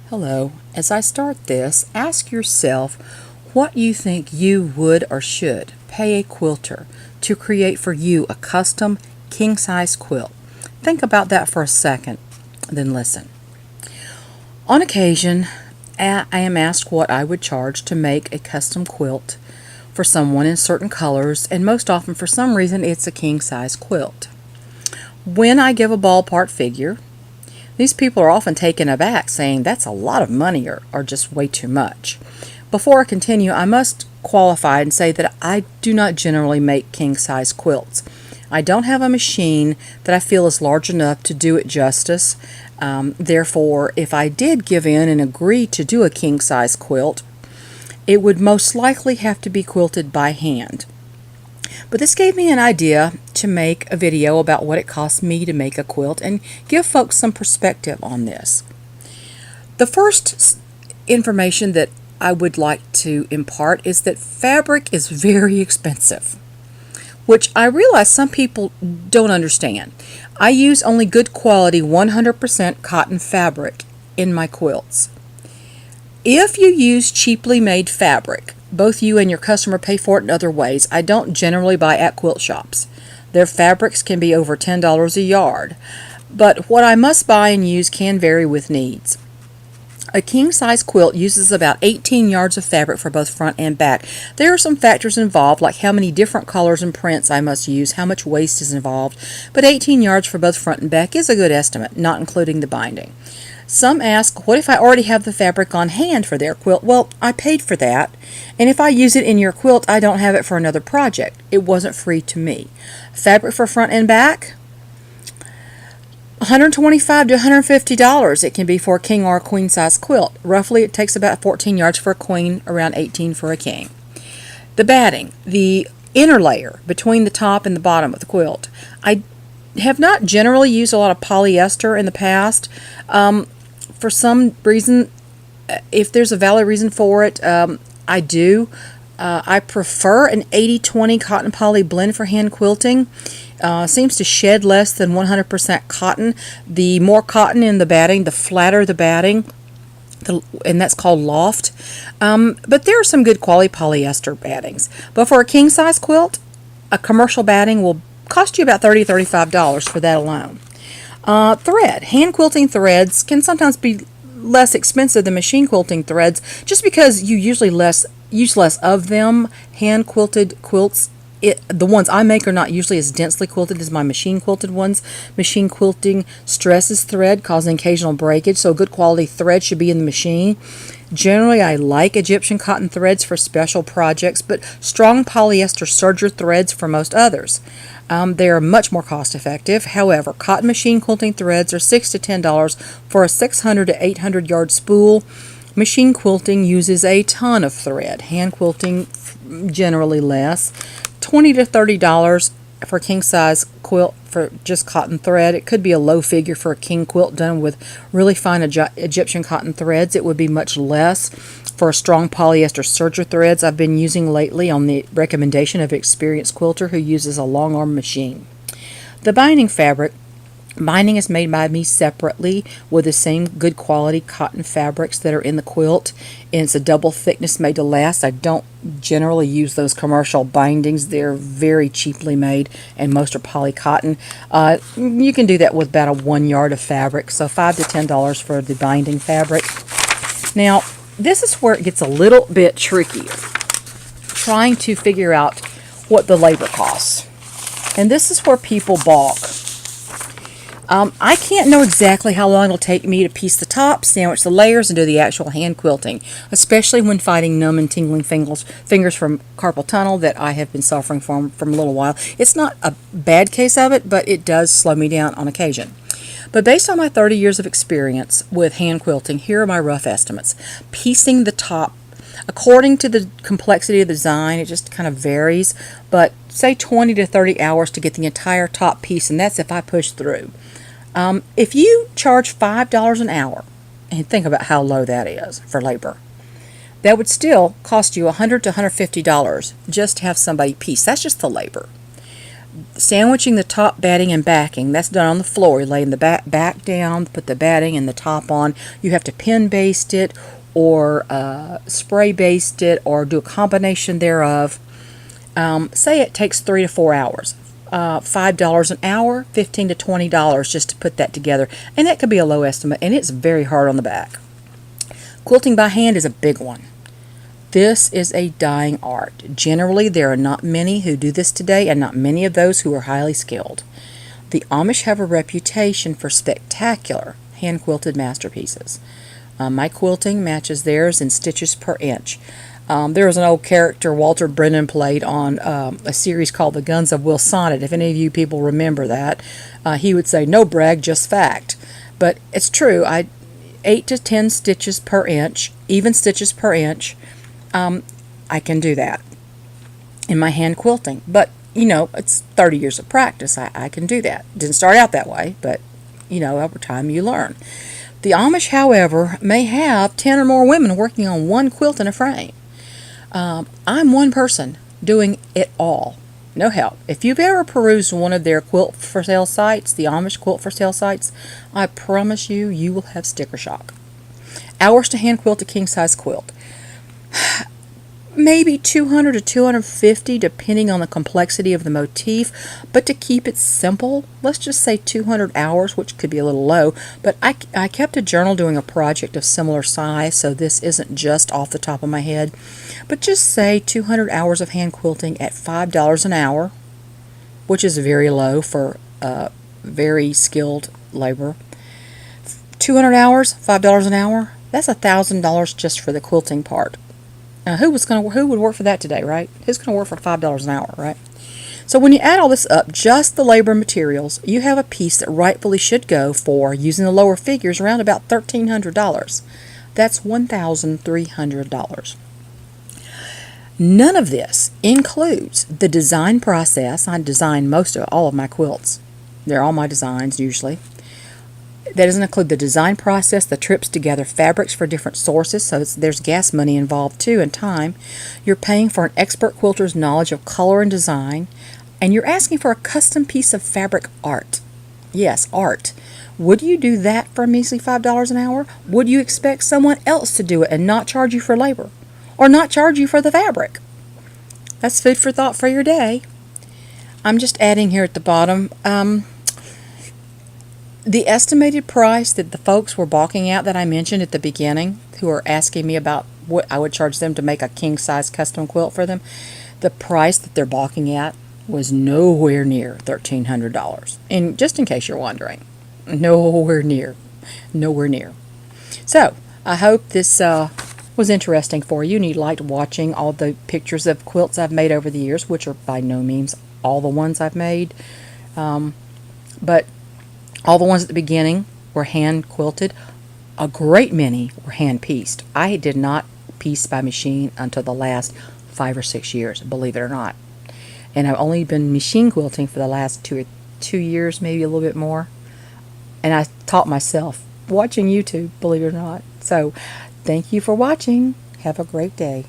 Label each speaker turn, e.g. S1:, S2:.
S1: Hello. As I start this, ask yourself what you think you would or should pay a quilter to create for you a custom king-size quilt. Think about that for a second, then listen. On occasion, I am asked what I would charge to make a custom quilt for someone in certain colors, and most often for some reason it's a king-size quilt. When I give a ballpark figure, these people are often taken aback, saying that's a lot of money or just way too much. Before I continue, I must qualify and say that I do not generally make king-size quilts. I don't have a machine that I feel is large enough to do it justice. Therefore, if I did give in and agree to do a king-size quilt, it would most likely have to be quilted by hand. But this gave me an idea to make a video about what it costs me to make a quilt and give folks some perspective on this. The first information that I would like to impart is that fabric is very expensive, which I realize some people don't understand. I use only good quality 100% cotton fabric in my quilts. If you use cheaply made fabric, both you and your customer pay for it in other ways. I don't generally buy at quilt shops. Their fabrics can be over $10 a yard, but what I must buy and use can vary with needs. A king-size quilt uses about 18 yards of fabric for both front and back. There are some factors involved, like how many different colors and prints I must use, how much waste is involved, but 18 yards for both front and back is a good estimate, not including the binding. Some ask, what if I already have the fabric on hand for their quilt? Well, I paid for that, and if I use it in your quilt, I don't have it for another project. It wasn't free to me. Fabric for front and back? $125 to $150 it can be for a king or a queen size quilt. Roughly it takes about 14 yards for a queen, around 18 for a king. The batting, the inner layer between the top and the bottom of the quilt. I have not generally used a lot of polyester in the past. For some reason, if there's a valid reason for it, I do. I prefer an 80-20 cotton poly blend for hand quilting. Seems to shed less than 100% cotton. The more cotton in the batting, the flatter the batting, and that's called loft. But there are some good quality polyester battings. But for a king size quilt, a commercial batting will cost you about $30 to $35 for that alone. Thread. Hand quilting threads can sometimes be less expensive than machine quilting threads just because you usually use less of them. Hand quilted quilts, the ones I make are not usually as densely quilted as my machine quilted ones. Machine quilting stresses thread, causing occasional breakage, so good quality thread should be in the machine. Generally, I like Egyptian cotton threads for special projects, but strong polyester serger threads for most others. They are much more cost effective. However, cotton machine quilting threads are $6 to $10 for a 600 to 800 yard spool. Machine quilting uses a ton of thread. Hand quilting generally less. $20 to $30 for a king size quilt for just cotton thread. It could be a low figure for a king quilt done with really fine Egyptian cotton threads. It would be much less for strong polyester serger threads I've been using lately on the recommendation of an experienced quilter who uses a long arm machine. The binding fabric. Binding is made by me separately with the same good quality cotton fabrics that are in the quilt, and it's a double thickness made to last. I don't generally use those commercial bindings. They're very cheaply made, and most are poly cotton. You can do that with about a 1 yard of fabric, so $5 to $10 for the binding fabric. Now, this is where it gets a little bit trickier, trying to figure out what the labor costs. And this is where people balk. I can't know exactly how long it'll take me to piece the top, sandwich the layers, and do the actual hand quilting, especially when fighting numb and tingling fingers from carpal tunnel that I have been suffering from a little while. It's not a bad case of it, but it does slow me down on occasion. But based on my 30 years of experience with hand quilting, here are my rough estimates. Piecing the top, according to the complexity of the design, it just kind of varies, but say 20 to 30 hours to get the entire top piece, and that's if I push through. If you charge $5 an hour, and think about how low that is for labor, that would still cost you $100 to $150 just to have somebody piece. That's just the labor. sandwiching the top batting and backing. That's done on the floor. You're laying the back down, put the batting and the top on. You have to pin baste it or spray baste it or do a combination thereof. Say it takes 3 to 4 hours. $5 an hour, $15 to $20 just to put that together. And that could be a low estimate, and it's very hard on the back. Quilting by hand is a big one. This is a dying art. Generally, there are not many who do this today, and not many of those who are highly skilled. The Amish have a reputation for spectacular hand-quilted masterpieces. My quilting matches theirs in stitches per inch. There was an old character Walter Brennan played on a series called The Guns of Will Sonnet. If any of you people remember that, he would say, "No brag, just fact." But it's true. 8 to 10 stitches per inch, even stitches per inch. I can do that in my hand quilting. But, it's 30 years of practice. I can do that. Didn't start out that way, but, over time you learn. The Amish, however, may have 10 or more women working on one quilt in a frame. I'm one person doing it all. No help. If you've ever perused one of their quilt for sale sites, the Amish quilt for sale sites, I promise you will have sticker shock. Hours to hand quilt a king-size quilt. Maybe 200 to 250 depending on the complexity of the motif, but to keep it simple, let's just say 200 hours, which could be a little low, but I kept a journal doing a project of similar size, so this isn't just off the top of my head, but just say 200 hours of hand quilting at $5 an hour, which is very low for very skilled labor. 200 hours, $5 an hour, that's $1,000 just for the quilting part. Now, who would work for that today, right? Who's going to work for $5 an hour, right? So when you add all this up, just the labor and materials, you have a piece that rightfully should go for, using the lower figures, around about $1,300. That's $1,300. None of this includes the design process. I design all of my quilts. They're all my designs usually. That doesn't include the design process, the trips to gather fabrics for different sources, so there's gas money involved too, and time. You're paying for an expert quilter's knowledge of color and design, and you're asking for a custom piece of fabric art. Yes, art. Would you do that for a measly $5 an hour? Would you expect someone else to do it and not charge you for labor? Or not charge you for the fabric? That's food for thought for your day. I'm just adding here at the bottom, the estimated price that the folks were balking at that I mentioned at the beginning, who are asking me about what I would charge them to make a king-size custom quilt for them, the price that they're balking at was nowhere near $1,300. And just in case you're wondering, nowhere near. So, I hope this was interesting for you, and you liked watching all the pictures of quilts I've made over the years, which are by no means all the ones I've made. But all the ones at the beginning were hand quilted. A great many were hand pieced. I did not piece by machine until the last 5 or 6 years, believe it or not. And I've only been machine quilting for the last 2 years, maybe a little bit more. And I taught myself watching YouTube, believe it or not. So, thank you for watching. Have a great day.